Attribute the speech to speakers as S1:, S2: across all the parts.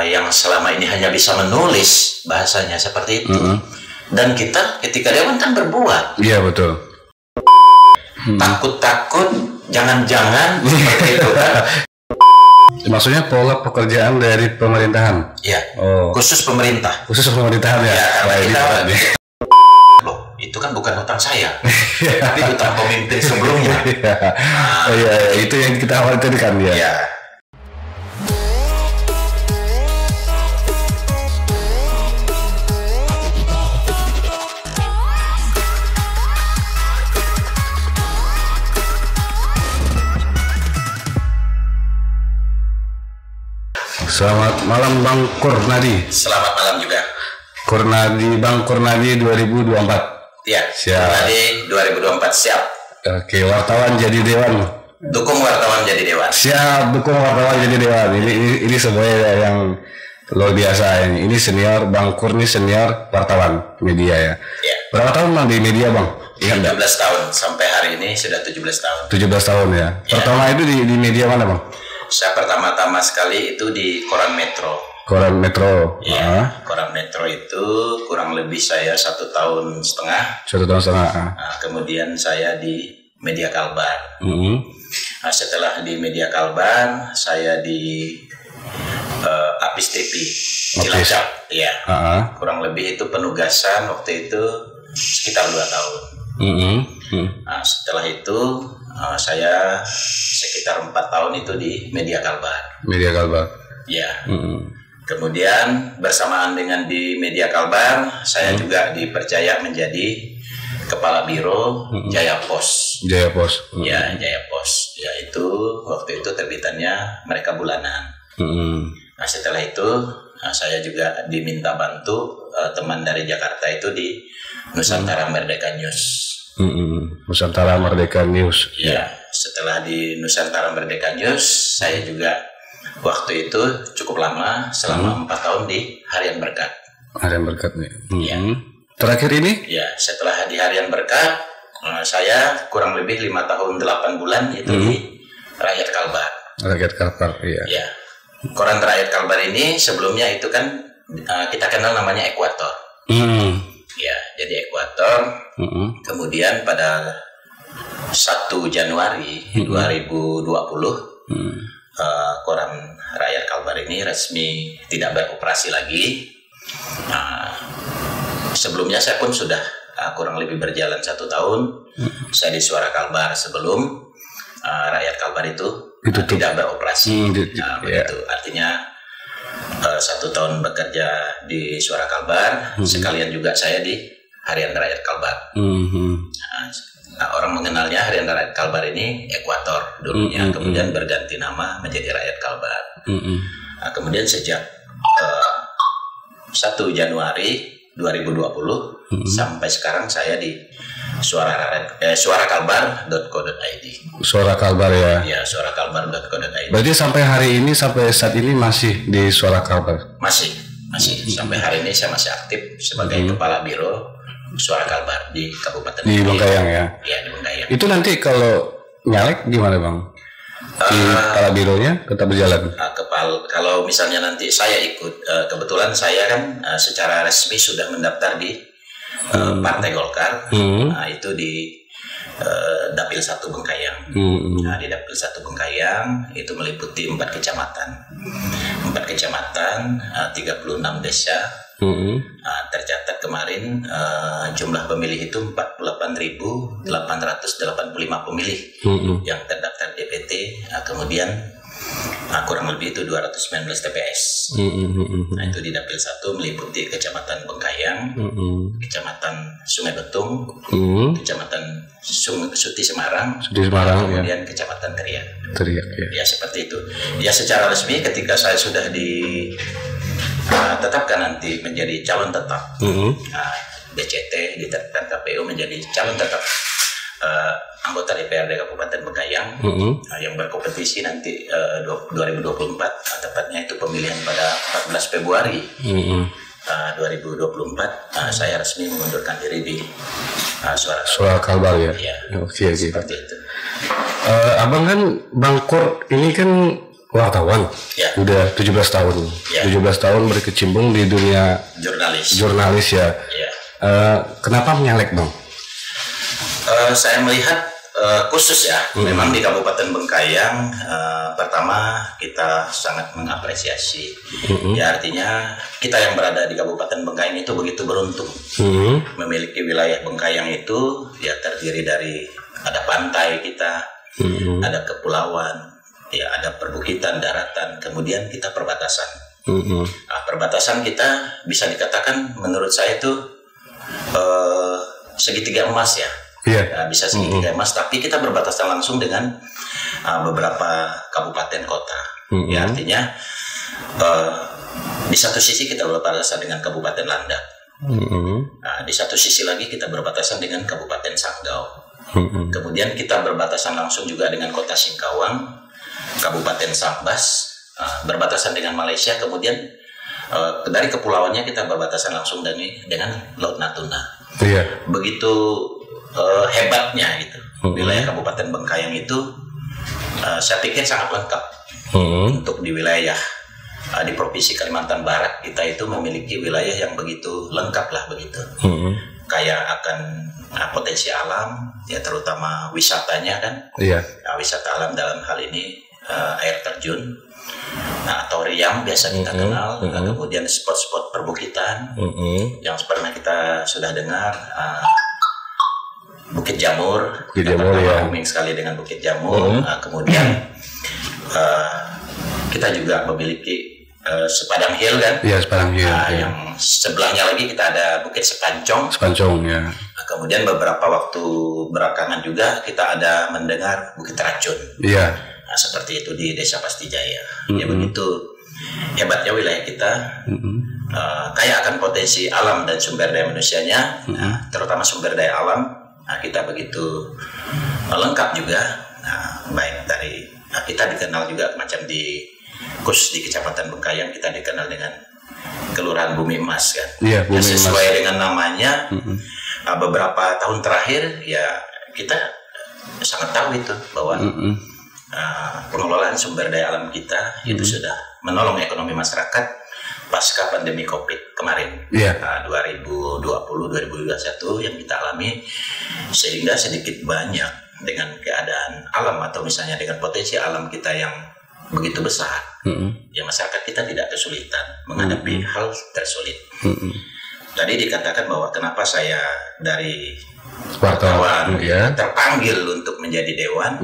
S1: yang selama ini hanya bisa menulis bahasanya seperti itu. Dan kita ketika dewan kan berbuat.
S2: Iya betul.
S1: Takut-takut, jangan-jangan seperti itu kan.
S2: Maksudnya pola pekerjaan dari pemerintahan.
S1: Iya.
S2: Oh.
S1: Khusus pemerintah.
S2: Khusus pemerintahan ya.
S1: Ya, karena kita loh, itu kan bukan hutang saya, tapi hutang pemimpin sebelumnya.
S2: Iya, itu yang kita khawatirkan ya.
S1: Ya.
S2: Selamat malam Bang Kurnadi.
S1: Selamat malam juga.
S2: Bang Kurnadi 2024.
S1: Ya,
S2: siap.
S1: Kurnadi 2024 siap.
S2: Oke, wartawan jadi dewan.
S1: Dukung wartawan jadi dewan.
S2: Siap, dukung wartawan jadi dewan. Ini semuanya yang luar biasa ini. Ini senior Bang Kur, ini senior wartawan media ya.
S1: Ya.
S2: Berapa tahun Bang di media Bang?
S1: 17 tahun sampai hari ini sudah 17 tahun.
S2: 17 tahun ya. Pertama itu di media mana Bang?
S1: Saya pertama-tama sekali itu di Koran Metro.
S2: Koran Metro.
S1: Ya, Koran Metro itu kurang lebih saya 1,5 tahun.
S2: 1,5 tahun.
S1: Nah, kemudian saya di Media Kalbar. Nah, setelah di Media Kalbar, saya di Apis TV Cilacap. Ya, kurang lebih itu penugasan waktu itu sekitar 2 tahun. Nah, setelah itu saya sekitar 4 tahun itu di Media Kalbar.
S2: Media Kalbar.
S1: Ya. Kemudian bersamaan dengan di Media Kalbar, saya juga dipercaya menjadi Kepala Biro Jaya Pos.
S2: Jaya Pos.
S1: Ya, Jaya Pos. Yaitu waktu itu terbitannya mereka bulanan. Nah, setelah itu saya juga diminta bantu teman dari Jakarta itu di Nusantara Merdeka News.
S2: Nusantara Merdeka News.
S1: Ya, setelah di Nusantara Merdeka News, saya juga waktu itu cukup lama, selama 4 tahun di Harian Berkat.
S2: Harian Berkat nih.
S1: Ya.
S2: Terakhir ini?
S1: Ya, setelah di Harian Berkat, saya kurang lebih 5 tahun 8 bulan itu di Rakyat Kalbar.
S2: Rakyat Kalbar, iya.
S1: Ya, Koran Rakyat Kalbar ini sebelumnya itu kan kita kenal namanya Ekuator. Ya, jadi Ekuator. Kemudian pada 1 Januari 2020 Koran Rakyat Kalbar ini resmi tidak beroperasi lagi. Sebelumnya saya pun sudah kurang lebih berjalan 1 tahun. Saya di Suara Kalbar sebelum Rakyat Kalbar itu tidak beroperasi. Begitu. Artinya 1 tahun bekerja di Suara Kalbar, sekalian juga saya di Harian Rakyat Kalbar. Nah, orang mengenalnya Harian Rakyat Kalbar ini Ekuator dulunya, kemudian berganti nama menjadi Rakyat Kalbar. Nah, kemudian sejak 1 Januari 2020 sampai sekarang saya di suarakalbar.co.id.
S2: Suara Kalbar ya.
S1: Ya, suarakalbar.co.id.
S2: Berarti sampai hari ini, sampai saat ini masih di Suara Kalbar?
S1: Masih sampai hari ini saya masih aktif sebagai Kepala Biro Suara Kalbar di Kabupaten
S2: di Bengkayang ya.
S1: Iya, di Bengkayang.
S2: Itu nanti kalau nyalek gimana Bang? Di Kepala Bironya tetap berjalan?
S1: Kalau misalnya nanti saya ikut, kebetulan saya kan secara resmi sudah mendaftar di Partai Golkar. Nah, itu di Dapil 1 Bengkayang. Nah, di Dapil 1 Bengkayang itu meliputi 4 kecamatan. 4 kecamatan, 36 desa. Tercatat kemarin jumlah pemilih itu 48.885 pemilih yang terdaftar DPT. Kemudian kurang lebih itu 219 TPS. Nah, itu di Dapil 1 meliputi Kecamatan Bengkayang, Kecamatan Sungai Betung, Kecamatan Suti Semarang, kemudian Kecamatan Teriak. Ya, seperti itu. Ya, secara resmi ketika saya sudah ditetapkan nanti menjadi calon tetap, DCT ditetapkan KPU menjadi calon tetap anggota DPRD Kabupaten Bengkayang yang berkompetisi nanti 2024, tepatnya itu pemilihan pada 14 Februari 2024. Saya resmi mengundurkan diri di
S2: Suara Kalbar ya.
S1: Ya,
S2: Oke.
S1: seperti itu.
S2: Abang kan Bang Kur ini kan Wartawan.
S1: Ya.
S2: Udah 17 tahun.
S1: Ya.
S2: 17 tahun berkecimpung di dunia jurnalis ya.
S1: Ya.
S2: Kenapa menyalek, Bang?
S1: Saya melihat khusus ya, memang di Kabupaten Bengkayang pertama kita sangat mengapresiasi. Ya, artinya kita yang berada di Kabupaten Bengkayang itu begitu beruntung memiliki wilayah Bengkayang itu ya terdiri dari ada pantai kita, ada kepulauan. Ya, ada perbukitan, daratan, kemudian kita perbatasan. Nah, perbatasan kita bisa dikatakan menurut saya itu segitiga emas ya. Nah, bisa segitiga emas, tapi kita berbatasan langsung dengan beberapa kabupaten kota. Ya, artinya di satu sisi kita berbatasan dengan Kabupaten Landak. Nah, di satu sisi lagi kita berbatasan dengan Kabupaten Sanggau. Kemudian kita berbatasan langsung juga dengan Kota Singkawang, Kabupaten Sambas, berbatasan dengan Malaysia, kemudian dari kepulauannya kita berbatasan langsung dengan Laut Natuna. Begitu hebatnya gitu wilayah Kabupaten Bengkayang itu, saya pikir sangat lengkap untuk di wilayah di Provinsi Kalimantan Barat kita itu memiliki wilayah yang begitu lengkap lah begitu, kaya akan potensi alam ya, terutama wisatanya kan. Wisata alam dalam hal ini air terjun, atau riam biasa kita kenal, kemudian spot-spot perbukitan yang pernah kita sudah dengar, Bukit Jamur, ya. Booming sekali dengan Bukit Jamur. Kemudian kita juga memiliki Sepadang Hill kan,
S2: Sepadang Hill,
S1: yang sebelahnya lagi kita ada Bukit Sepancong ya. Kemudian beberapa waktu belakangan juga kita ada mendengar Bukit Racun. Nah, seperti itu di Desa Pastijaya. Ya, begitu hebatnya wilayah kita, kaya akan potensi alam dan sumber daya manusianya, terutama sumber daya alam. Nah, kita begitu lengkap juga. Nah, baik dari kita dikenal juga macam khusus di Kecamatan Bengkayang kita dikenal dengan Kelurahan Bumi Emas kan.
S2: Bumi
S1: sesuai
S2: Emas.
S1: dengan namanya. Beberapa tahun terakhir ya kita sangat tahu itu bahwa pengelolaan sumber daya alam kita itu sudah menolong ekonomi masyarakat pasca pandemi COVID kemarin, 2020-2021 yang kita alami, sehingga sedikit banyak dengan keadaan alam atau misalnya dengan potensi alam kita yang begitu besar, ya masyarakat kita tidak kesulitan menghadapi hal tersulit. Tadi dikatakan bahwa kenapa saya dari wartawan terpanggil untuk menjadi dewan.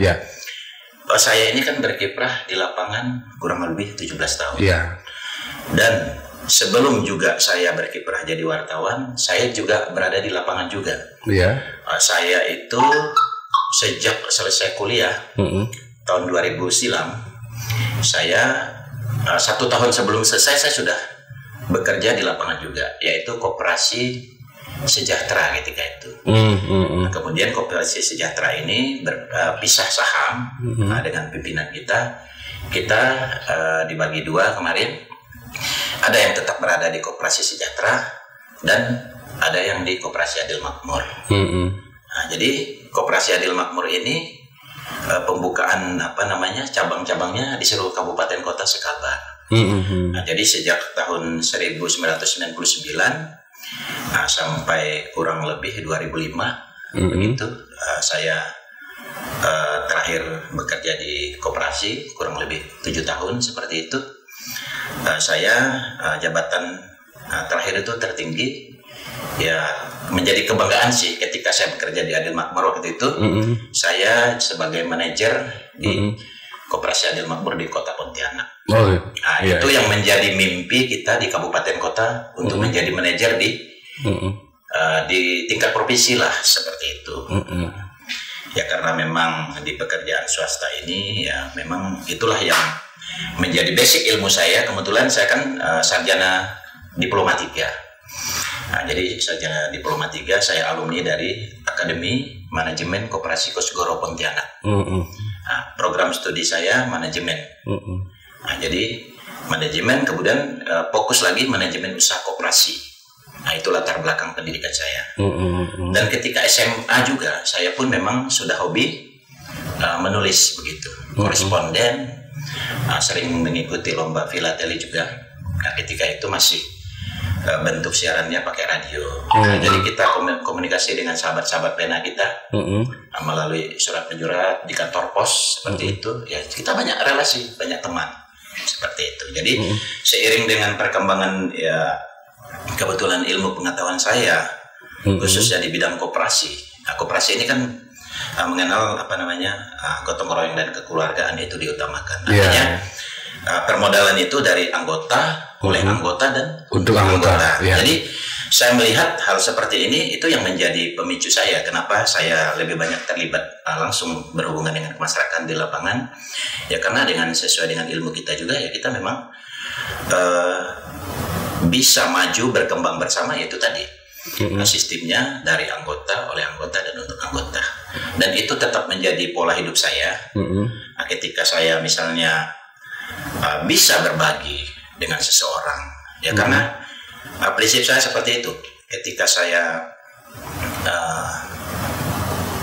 S1: Saya ini kan berkiprah di lapangan kurang lebih 17 tahun. Dan sebelum juga saya berkiprah jadi wartawan, saya juga berada di lapangan juga. Saya itu sejak selesai kuliah tahun 2000 silam, saya 1 tahun sebelum selesai saya sudah bekerja di lapangan juga, yaitu Koperasi Sejahtera ketika itu. Kemudian Koperasi Sejahtera ini berpisah saham dengan pimpinan kita dibagi dua kemarin. Ada yang tetap berada di Koperasi Sejahtera dan ada yang di Koperasi Adil Makmur. Nah, jadi Koperasi Adil Makmur ini pembukaan cabang-cabangnya di seluruh kabupaten kota sekalbar. Nah, jadi sejak tahun 1999 sampai kurang lebih 2005 begitu saya terakhir bekerja di koperasi kurang lebih 7 tahun seperti itu. Saya jabatan terakhir itu tertinggi ya, menjadi kebanggaan sih ketika saya bekerja di Adil Makmur waktu itu. Saya sebagai manajer di Koperasi Adil Makmur di Kota Pontianak. Itu yang menjadi mimpi kita di kabupaten kota untuk menjadi manajer di tingkat provinsi lah seperti itu. Ya karena memang di pekerjaan swasta ini ya memang itulah yang menjadi basic ilmu saya. Kebetulan saya kan sarjana Diploma 3. Nah, jadi sarjana Diploma 3 saya alumni dari Akademi Manajemen Koperasi Kosgoro Pontianak. Nah, program studi saya manajemen. Nah, jadi manajemen kemudian fokus lagi manajemen usaha koperasi. Nah, itu latar belakang pendidikan saya. Dan ketika SMA juga saya pun memang sudah hobi menulis begitu, koresponden, sering mengikuti lomba filateli juga. Nah, ketika itu masih bentuk siarannya pakai radio. Nah, jadi kita komunikasi dengan sahabat-sahabat pena kita melalui surat menyurat di kantor pos seperti itu. Ya, kita banyak relasi, banyak teman seperti itu. Jadi seiring dengan perkembangan ya kebetulan ilmu pengetahuan saya khususnya di bidang koperasi. Nah, koperasi ini kan mengenal gotong royong dan kekeluargaan itu diutamakan. Artinya permodalan itu dari anggota, oleh anggota dan untuk anggota. Jadi saya melihat hal seperti ini itu yang menjadi pemicu saya kenapa saya lebih banyak terlibat langsung berhubungan dengan masyarakat di lapangan. Ya karena sesuai dengan ilmu kita juga ya kita memang bisa maju berkembang bersama, yaitu tadi sistemnya dari anggota, oleh anggota dan untuk anggota. Dan itu tetap menjadi pola hidup saya. Nah, ketika saya misalnya bisa berbagi dengan seseorang, ya karena prinsip saya seperti itu. Ketika saya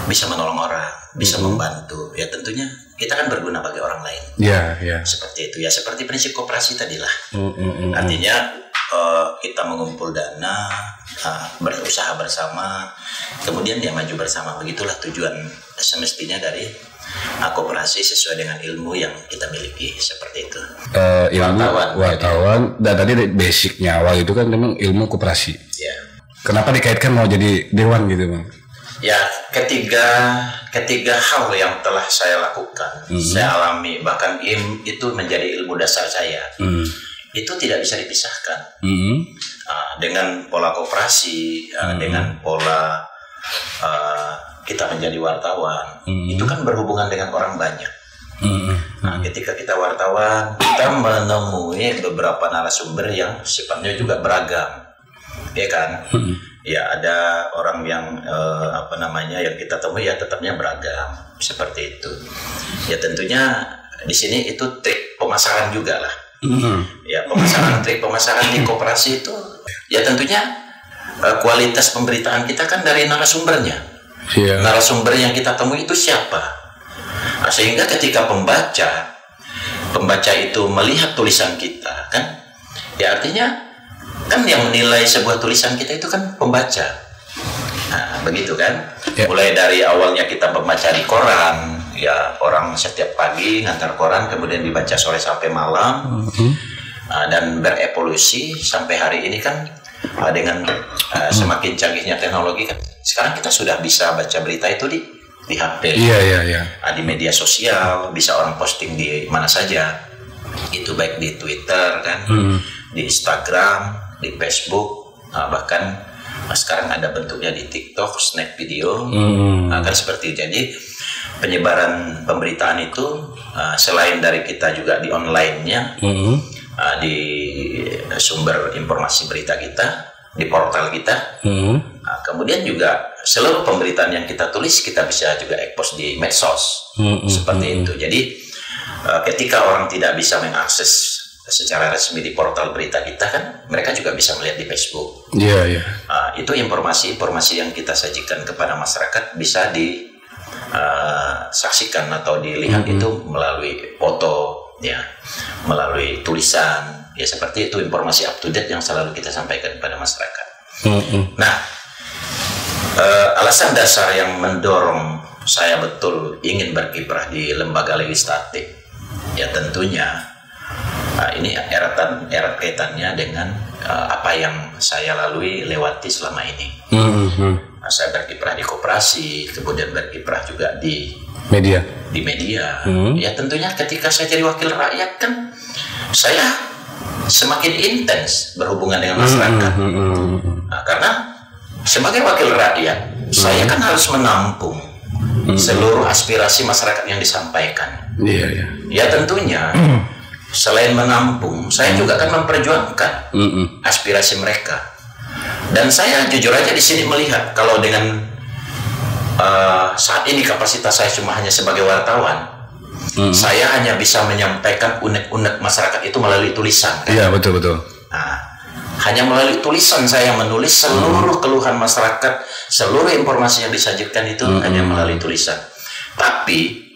S1: bisa menolong orang, bisa membantu, ya tentunya kita kan berguna bagi orang lain. Seperti itu ya, seperti prinsip koperasi tadilah. Artinya kita mengumpul dana, berusaha bersama, kemudian dia maju bersama. Begitulah tujuan semestinya dari koperasi sesuai dengan ilmu yang kita miliki, seperti itu.
S2: Wartawan dan tadi basicnya awal itu kan memang ilmu koperasi.
S1: Ya.
S2: Kenapa dikaitkan mau jadi dewan gitu, Bang?
S1: Ya, ketiga hal yang telah saya lakukan, saya alami, bahkan itu menjadi ilmu dasar saya. Itu tidak bisa dipisahkan dengan pola koperasi, dengan pola kita menjadi wartawan. Itu kan berhubungan dengan orang banyak. Nah, ketika kita wartawan, kita menemui beberapa narasumber yang sifatnya juga beragam, ya kan? Ya ada orang yang yang kita temui ya tetapnya beragam seperti itu. Ya tentunya di sini itu trik pemasaran juga lah. Ya trik pemasaran di koperasi itu ya tentunya kualitas pemberitaan kita kan dari narasumbernya. Narasumber yang kita temui itu siapa? Nah, sehingga ketika pembaca itu melihat tulisan kita kan, ya artinya kan yang menilai sebuah tulisan kita itu kan pembaca. Nah, begitu kan? Mulai dari awalnya kita membaca di koran, ya orang setiap pagi ngantar koran, kemudian dibaca sore sampai malam, dan berevolusi sampai hari ini kan dengan semakin canggihnya teknologi kan, sekarang kita sudah bisa baca berita itu di HP, di media sosial, bisa orang posting di mana saja, itu baik di Twitter kan, di Instagram, di Facebook, bahkan sekarang ada bentuknya di TikTok, snack video, kan seperti itu. Jadi penyebaran pemberitaan itu selain dari kita juga di online-nya, di sumber informasi berita kita, di portal kita, kemudian juga seluruh pemberitaan yang kita tulis kita bisa juga expose di medsos, seperti itu. Jadi ketika orang tidak bisa mengakses secara resmi di portal berita kita kan, mereka juga bisa melihat di Facebook. Itu informasi-informasi yang kita sajikan kepada masyarakat bisa disaksikan atau dilihat itu melalui foto, ya, melalui tulisan, ya seperti itu, informasi up to date yang selalu kita sampaikan kepada masyarakat. Nah, alasan dasar yang mendorong saya betul ingin berkiprah di lembaga legislatif, ya tentunya ini erat kaitannya dengan apa yang saya lalui lewati selama ini. Saya berkiprah di koperasi, kemudian berkiprah juga di media. Ya tentunya ketika saya jadi wakil rakyat kan, saya semakin intens berhubungan dengan masyarakat. Nah, karena sebagai wakil rakyat, saya kan harus menampung seluruh aspirasi masyarakat yang disampaikan. Ya tentunya selain menampung, saya juga akan memperjuangkan aspirasi mereka. Dan saya jujur aja di sini melihat kalau dengan saat ini kapasitas saya cuma hanya sebagai wartawan, saya hanya bisa menyampaikan unek-unek masyarakat itu melalui tulisan. Kan?
S2: Iya, betul.
S1: Nah, hanya melalui tulisan saya menulis seluruh keluhan masyarakat, seluruh informasi yang disajikan itu hanya melalui tulisan. Tapi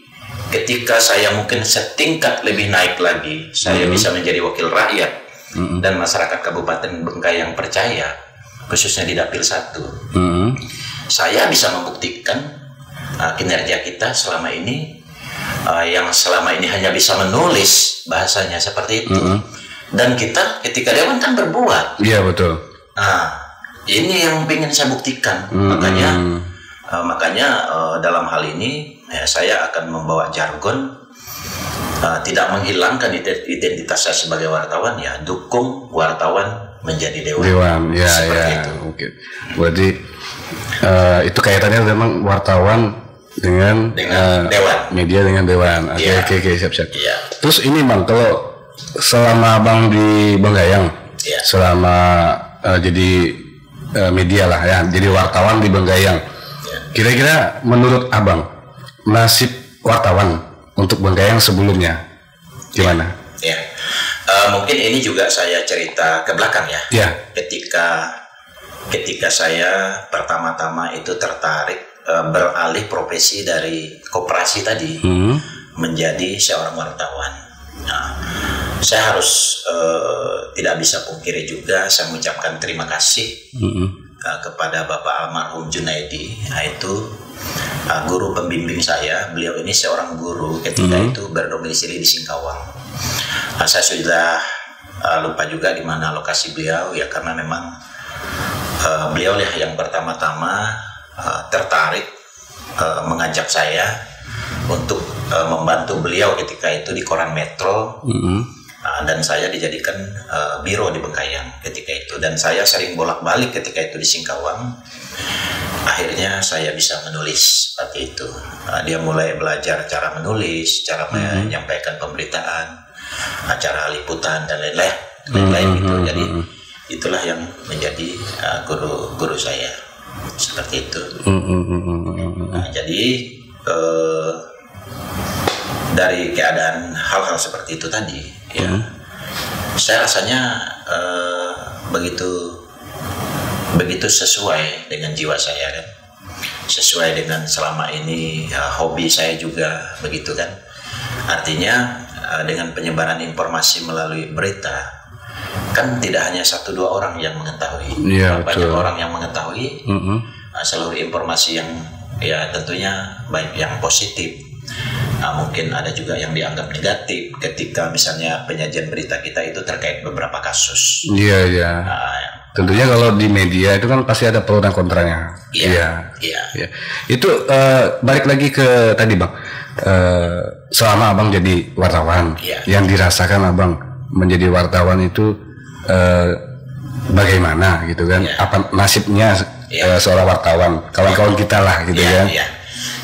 S1: ketika saya mungkin setingkat lebih naik lagi, saya bisa menjadi wakil rakyat dan masyarakat Kabupaten Bengkayang percaya, khususnya di Dapil 1. Saya bisa membuktikan kinerja kita selama ini, yang selama ini hanya bisa menulis bahasanya seperti itu. Dan kita ketika dewan kan berbuat.
S2: Iya, betul.
S1: Nah, ini yang ingin saya buktikan. Makanya dalam hal ini saya akan membawa jargon, tidak menghilangkan identitas saya sebagai wartawan, ya dukung wartawan menjadi dewan.
S2: Ya, itu. Oke. Berarti itu kaitannya memang wartawan dengan
S1: dewan,
S2: media dengan dewan. Oke, siap.
S1: Ya.
S2: Terus ini Bang, kalau selama Abang di Bengkayang, selama jadi media lah ya, jadi wartawan di Bengkayang, kira-kira menurut Abang nasib wartawan untuk Bengkayang sebelumnya gimana?
S1: Mungkin ini juga saya cerita ke belakang ya. Ketika saya pertama-tama itu tertarik beralih profesi dari koperasi tadi menjadi seorang wartawan. Nah, saya harus tidak bisa pungkiri juga, saya mengucapkan terima kasih kepada Bapak almarhum Junaidi, yaitu guru pembimbing saya. Beliau ini seorang guru ketika itu berdomisili di Singkawang. Saya sudah lupa juga di mana lokasi beliau ya, karena memang beliau lah yang pertama-tama tertarik mengajak saya untuk membantu beliau ketika itu di koran Metro. Dan saya dijadikan biro di Bengkayang ketika itu, dan saya sering bolak-balik ketika itu di Singkawang. Akhirnya saya bisa menulis seperti itu. Dia mulai belajar cara menulis, cara menyampaikan pemberitaan, acara liputan dan lain-lain gitu. Jadi itulah yang menjadi guru saya seperti itu. Jadi dari keadaan hal-hal seperti itu tadi, ya, saya rasanya begitu sesuai dengan jiwa saya kan, sesuai dengan selama ini hobi saya juga begitu kan. Artinya dengan penyebaran informasi melalui berita kan tidak hanya 1-2 orang yang mengetahui, banyak orang yang mengetahui seluruh informasi yang ya tentunya baik yang positif. Mungkin ada juga yang dianggap negatif ketika misalnya penyajian berita kita itu terkait beberapa kasus.
S2: Iya. Tentunya kalau di media itu kan pasti ada pro dan kontranya. Iya. Itu balik lagi ke tadi Bang. Selama Abang jadi wartawan, yang dirasakan Abang menjadi wartawan itu bagaimana gitu kan? Apa nasibnya seorang wartawan, kawan-kawan kita lah gitu kan?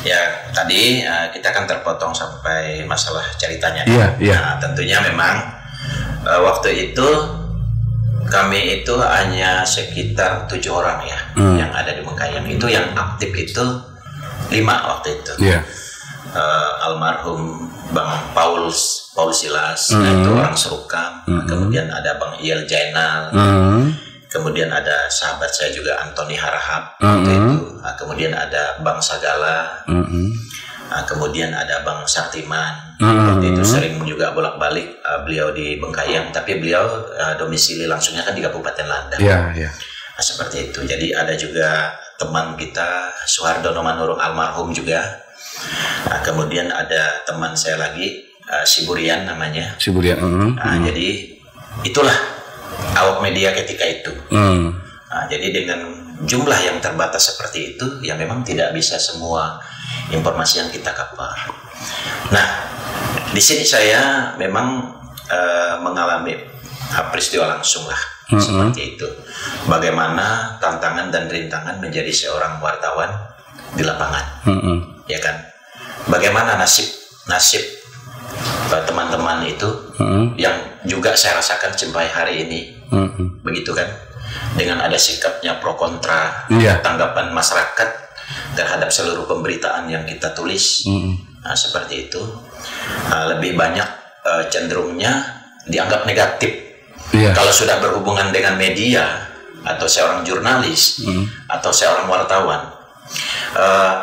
S1: Ya, tadi kita kan terpotong sampai masalah ceritanya.
S2: Iya.
S1: Tentunya memang waktu itu kami itu hanya sekitar 7 orang ya yang ada di Bengkayang. Itu yang aktif itu 5 waktu itu. Almarhum Bang Paul Silas, itu orang Serukam. Kemudian ada Bang Iyal Jainal. Kemudian ada sahabat saya juga Antoni Harahap waktu itu. Kemudian ada Bang Sagala. Kemudian ada Bang Sartiman. Waktu itu sering juga bolak-balik beliau di Bengkayang, tapi beliau domisili langsungnya kan di Kabupaten Landang. Seperti itu. Jadi ada juga teman kita Suhardono Manurung almarhum juga. Kemudian ada teman saya lagi Siburian namanya. Jadi itulah awak media ketika itu. Jadi dengan jumlah yang terbatas seperti itu, ya memang tidak bisa semua informasi yang kita kapal. Nah, di sini saya memang mengalami peristiwa langsung lah seperti itu. Bagaimana tantangan dan rintangan menjadi seorang wartawan di lapangan, ya kan? Bagaimana nasib teman-teman itu yang juga saya rasakan sampai hari ini, begitu kan? Dengan ada sikapnya pro kontra, tanggapan masyarakat terhadap seluruh pemberitaan yang kita tulis, seperti itu, lebih banyak cenderungnya dianggap negatif. Kalau sudah berhubungan dengan media atau seorang jurnalis atau seorang wartawan,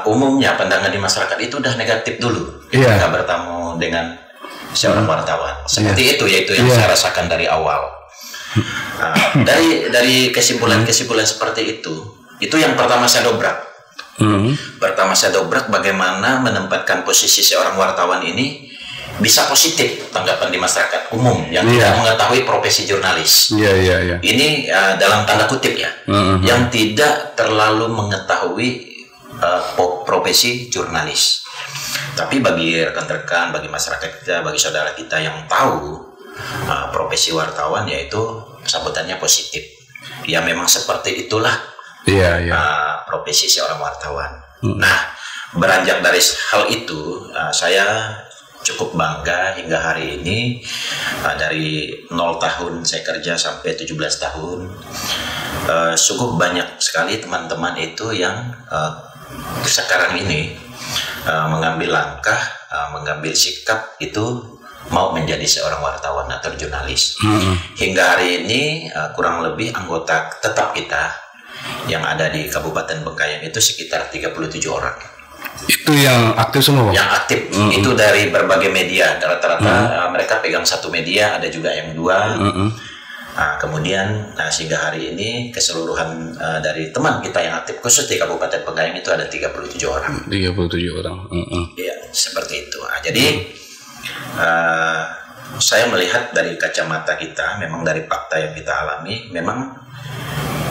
S1: umumnya pandangan di masyarakat itu udah negatif dulu ketika bertemu dengan seorang wartawan. Seperti itu, yaitu yang saya rasakan dari awal. Dari kesimpulan-kesimpulan seperti itu yang pertama saya dobrak. Pertama saya dobrak bagaimana menempatkan posisi seorang wartawan ini bisa positif tanggapan di masyarakat umum yang tidak mengetahui profesi jurnalis. Ini dalam tanda kutip ya, yang tidak terlalu mengetahui profesi jurnalis. Tapi bagi rekan-rekan, bagi masyarakat kita, bagi saudara kita yang tahu profesi wartawan, yaitu sambutannya positif. Ya memang seperti itulah profesi seorang wartawan. Nah, beranjak dari hal itu, saya cukup bangga hingga hari ini. Dari 0 tahun saya kerja sampai 17 tahun, cukup banyak sekali teman-teman itu yang sekarang ini mengambil langkah, mengambil sikap itu mau menjadi seorang wartawan atau jurnalis. Hingga hari ini kurang lebih anggota tetap kita yang ada di Kabupaten Bengkayang itu sekitar 37 orang.
S2: Itu yang aktif semua?
S1: Yang aktif itu dari berbagai media. Rata-rata mereka pegang satu media, ada juga yang 2. Kemudian sehingga hari ini keseluruhan dari teman kita yang aktif khusus di Kabupaten Bengkayang itu ada 37 orang.
S2: 37 orang.
S1: Iya, seperti itu. Jadi saya melihat dari kacamata kita, memang dari fakta yang kita alami, memang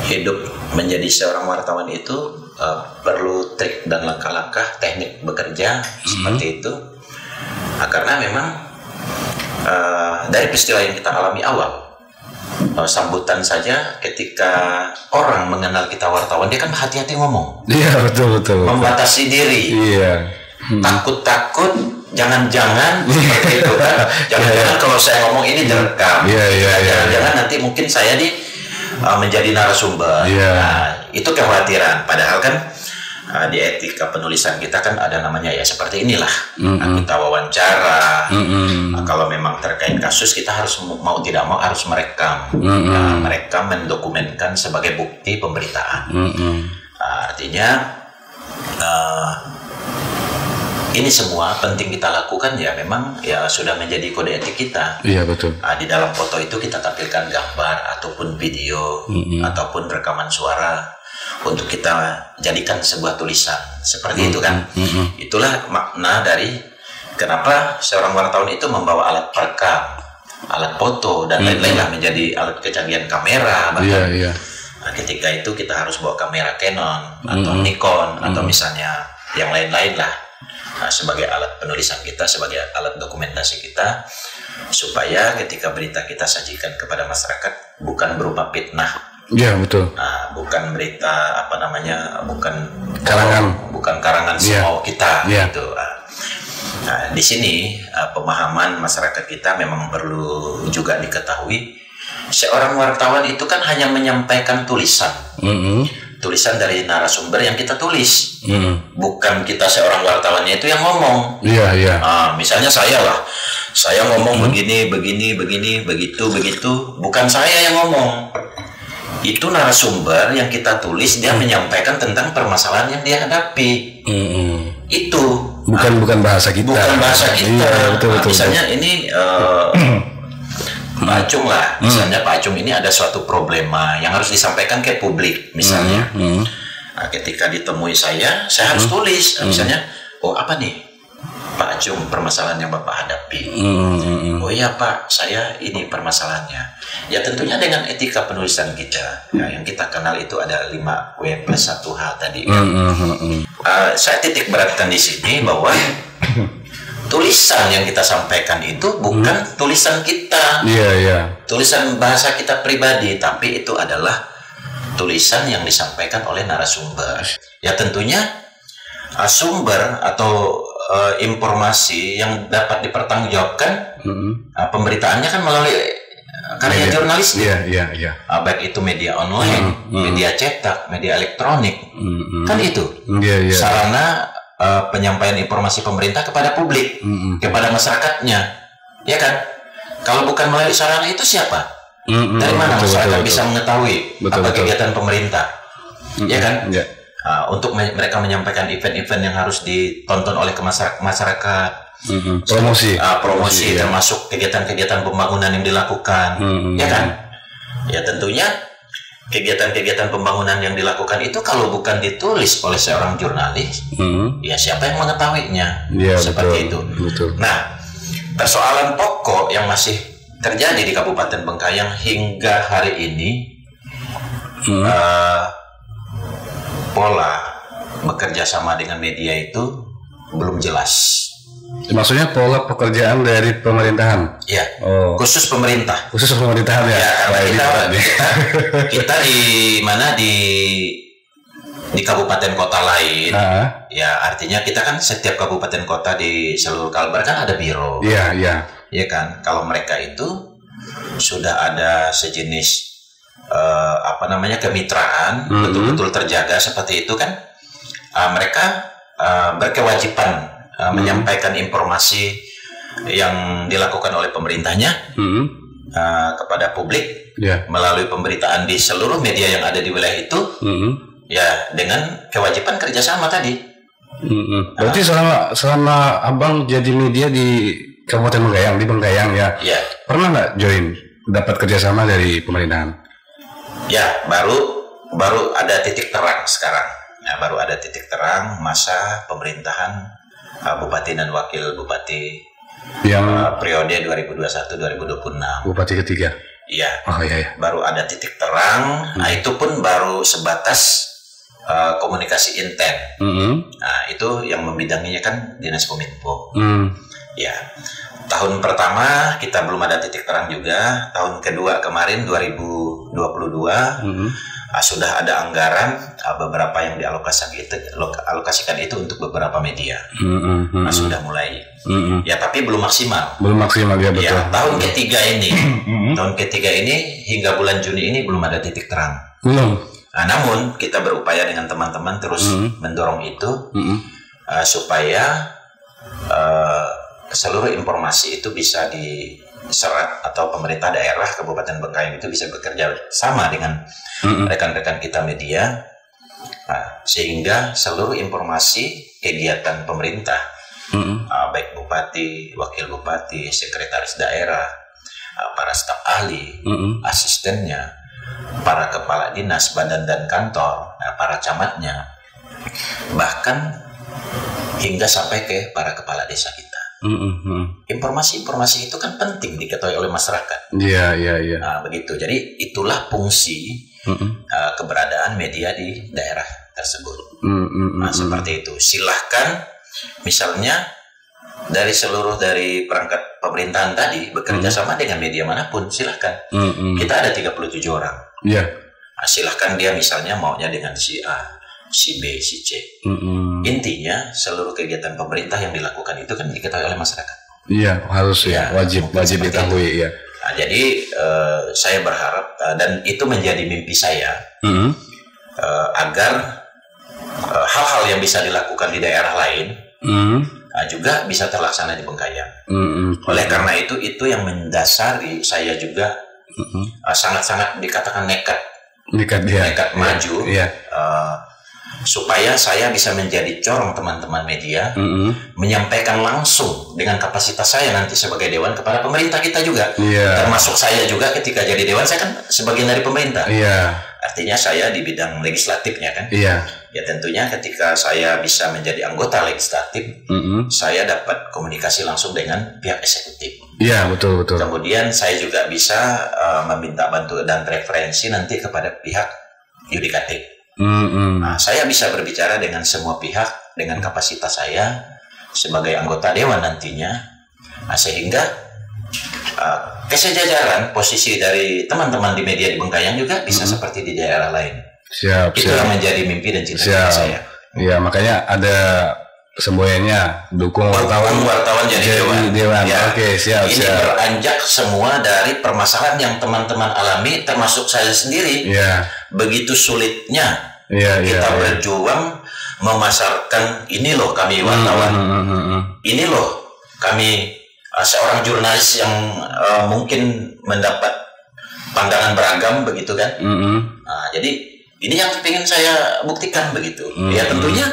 S1: hidup menjadi seorang wartawan itu perlu trik dan langkah-langkah teknik bekerja seperti itu. Karena memang dari peristiwa yang kita alami awal, sambutan saja ketika orang mengenal kita wartawan, dia kan hati-hati ngomong.
S2: Iya, betul.
S1: Membatasi diri.
S2: Iya.
S1: Takut-takut, jangan-jangan seperti itu kan. Jangan-jangan kalau saya ngomong ini direkam. Jangan-jangan nanti mungkin saya menjadi narasumber. Nah, itu kekhawatiran. Padahal kan di etika penulisan kita kan ada namanya ya seperti inilah. Kita wawancara. Kalau memang terkait kasus, kita harus mau tidak mau harus merekam. Merekam, mendokumenkan sebagai bukti pemberitaan. Artinya ini semua penting kita lakukan ya, memang ya sudah menjadi kode etik kita.
S2: Iya, betul.
S1: Di dalam foto itu kita tampilkan gambar ataupun video ataupun rekaman suara untuk kita jadikan sebuah tulisan seperti itu kan. Itulah makna dari kenapa seorang wartawan itu membawa alat perekam, alat foto dan lain-lain lah, menjadi alat kecanggihan kamera bahkan. Nah, ketika itu kita harus bawa kamera Canon atau Nikon atau misalnya yang lain-lain lah. Sebagai alat penulisan kita, sebagai alat dokumentasi kita, supaya ketika berita kita sajikan kepada masyarakat bukan berupa fitnah.
S2: Iya, betul.
S1: Bukan berita bukan karangan
S2: yeah.
S1: semau kita gitu.
S2: Yeah.
S1: Di sini pemahaman masyarakat kita memang perlu juga diketahui. Seorang wartawan itu kan hanya menyampaikan tulisan. Tulisan dari narasumber yang kita tulis, bukan kita seorang wartawannya itu yang ngomong. Misalnya saya ngomong begini, begitu, bukan saya yang ngomong. Itu narasumber yang kita tulis, dia menyampaikan tentang permasalahan yang dia hadapi. Itu
S2: bukan bahasa kita.
S1: Bukan bahasa kita.
S2: Iya, betul.
S1: Misalnya ini Pak Acung lah, misalnya Pak Acung ini ada suatu problema yang harus disampaikan ke publik, misalnya. Nah, ketika ditemui saya harus tulis, misalnya, oh apa nih Pak Acung permasalahan yang Bapak hadapi? Oh iya Pak, saya ini permasalahannya. Ya tentunya dengan etika penulisan kita, yang kita kenal itu ada 5W+1H tadi. Saya titik beratkan di sini bahwa tulisan yang kita sampaikan itu bukan tulisan kita, tulisan bahasa kita pribadi, tapi itu adalah tulisan yang disampaikan oleh narasumber. Ya tentunya sumber atau informasi yang dapat dipertanggungjawabkan, pemberitaannya kan melalui karya jurnalistik, baik itu media online, media cetak, media elektronik, kan itu sarana penyampaian informasi pemerintah kepada publik, kepada masyarakatnya, ya kan? Kalau bukan melalui sarana itu siapa? Dari mana masyarakat bisa mengetahui apa kegiatan pemerintah, ya kan? untuk mereka menyampaikan event-event yang harus ditonton oleh masyarakat.
S2: Promosi
S1: ya. Termasuk kegiatan-kegiatan pembangunan yang dilakukan, ya kan? Ya tentunya kegiatan-kegiatan pembangunan yang dilakukan itu kalau bukan ditulis oleh seorang jurnalis, ya siapa yang mengetahuinya?
S2: Ya,
S1: seperti
S2: betul,
S1: itu.
S2: Betul.
S1: Nah, persoalan pokok yang masih terjadi di Kabupaten Bengkayang hingga hari ini, pola bekerja sama dengan media itu belum jelas.
S2: Maksudnya pola pekerjaan dari pemerintahan?
S1: Ya, khusus pemerintah.
S2: Khusus pemerintahan ya?
S1: Karena kita di mana di kabupaten kota lain, ya artinya kita kan setiap kabupaten kota di seluruh Kalbar kan ada biro.
S2: Iya.
S1: Ya kan, kalau mereka itu sudah ada sejenis kemitraan, betul-betul terjaga seperti itu kan, mereka berkewajiban menyampaikan informasi yang dilakukan oleh pemerintahnya kepada publik melalui pemberitaan di seluruh media yang ada di wilayah itu, ya dengan kewajiban kerjasama tadi.
S2: Berarti selama abang jadi media di Kabupaten Bengkayang, di Bengkayang ya, pernah nggak join dapat kerjasama dari pemerintahan?
S1: Ya, baru ada titik terang sekarang. Ya, baru ada titik terang masa pemerintahan Bupati dan Wakil Bupati
S2: yang
S1: periode 2021-2026.
S2: Bupati ketiga.
S1: Iya.
S2: Iya.
S1: Baru ada titik terang. Nah, itu pun baru sebatas komunikasi inten. Nah, itu yang membidanginya kan Dinas Kominfo. Ya. Tahun pertama kita belum ada titik terang juga. Tahun kedua kemarin 2022 sudah ada anggaran beberapa yang dialokasikan itu untuk beberapa media. Sudah mulai. Ya tapi belum maksimal.
S2: Ya betul.
S1: Ya, tahun ketiga ini hingga bulan Juni ini belum ada titik terang.
S2: Belum.
S1: Nah, namun kita berupaya dengan teman-teman terus mendorong itu supaya seluruh informasi itu bisa diserap atau pemerintah daerah Kabupaten Bengkayang itu bisa bekerja sama dengan rekan-rekan kita media, sehingga seluruh informasi kegiatan pemerintah, baik bupati, wakil bupati, sekretaris daerah, para staf ahli, asistennya, para kepala dinas, badan dan kantor, para camatnya, bahkan hingga sampai ke para kepala desa kita. Informasi-informasi itu kan penting diketahui oleh masyarakat.
S2: Iya.
S1: Nah, begitu. Jadi itulah fungsi keberadaan media di daerah tersebut. Nah, seperti itu. Silahkan, misalnya dari perangkat pemerintahan tadi bekerja sama dengan media manapun, silahkan. Kita ada 37 orang.
S2: Iya.
S1: Nah, silahkan dia misalnya maunya dengan si A, si B, si C. Intinya seluruh kegiatan pemerintah yang dilakukan itu kan diketahui oleh masyarakat.
S2: Iya, harus ya, wajib diketahui ya.
S1: Nah, jadi saya berharap dan itu menjadi mimpi saya agar hal-hal yang bisa dilakukan di daerah lain juga bisa terlaksana di Bengkayang. Oleh karena itu yang mendasari saya juga sangat-sangat dikatakan nekat maju. Supaya saya bisa menjadi corong teman-teman media, menyampaikan langsung dengan kapasitas saya nanti sebagai dewan kepada pemerintah kita juga. Termasuk saya juga ketika jadi dewan, saya kan sebagian dari pemerintah. Artinya saya di bidang legislatifnya kan. Ya tentunya ketika saya bisa menjadi anggota legislatif, saya dapat komunikasi langsung dengan pihak eksekutif.
S2: Iya, betul.
S1: Kemudian saya juga bisa meminta bantuan dan referensi nanti kepada pihak yudikatif. Nah, saya bisa berbicara dengan semua pihak dengan kapasitas saya sebagai anggota dewan nantinya, sehingga kesejajaran posisi dari teman-teman di media di Bengkayang juga bisa seperti di daerah lain. Itu yang menjadi mimpi dan cita-cita saya.
S2: Iya, makanya ada semboyannya dukung wartawan
S1: jadi
S2: dewan.
S1: Ya,
S2: Oke, siap.
S1: Beranjak semua dari permasalahan yang teman-teman alami, termasuk saya sendiri. Begitu sulitnya kita berjuang memasarkan, ini loh kami wartawan, ini loh kami seorang jurnalis yang mungkin mendapat pandangan beragam begitu kan. Nah, jadi ini yang ingin saya buktikan begitu. Ya tentunya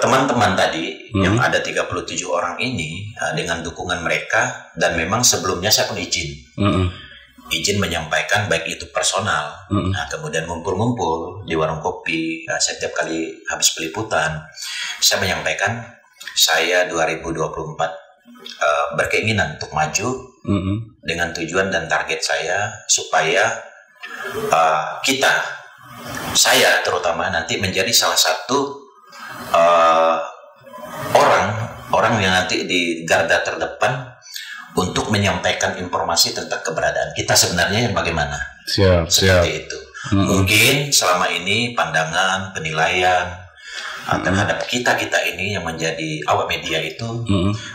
S1: teman-teman tadi yang ada 37 orang ini dengan dukungan mereka, dan memang sebelumnya saya pun izin menyampaikan baik itu personal, kemudian ngumpul-ngumpul di warung kopi, setiap kali habis peliputan saya menyampaikan saya 2024 berkeinginan untuk maju dengan tujuan dan target saya supaya saya terutama nanti menjadi salah satu orang yang nanti di garda terdepan untuk menyampaikan informasi tentang keberadaan kita sebenarnya yang bagaimana. Seperti itu. Mungkin selama ini pandangan, penilaian terhadap kita ini yang menjadi awak media itu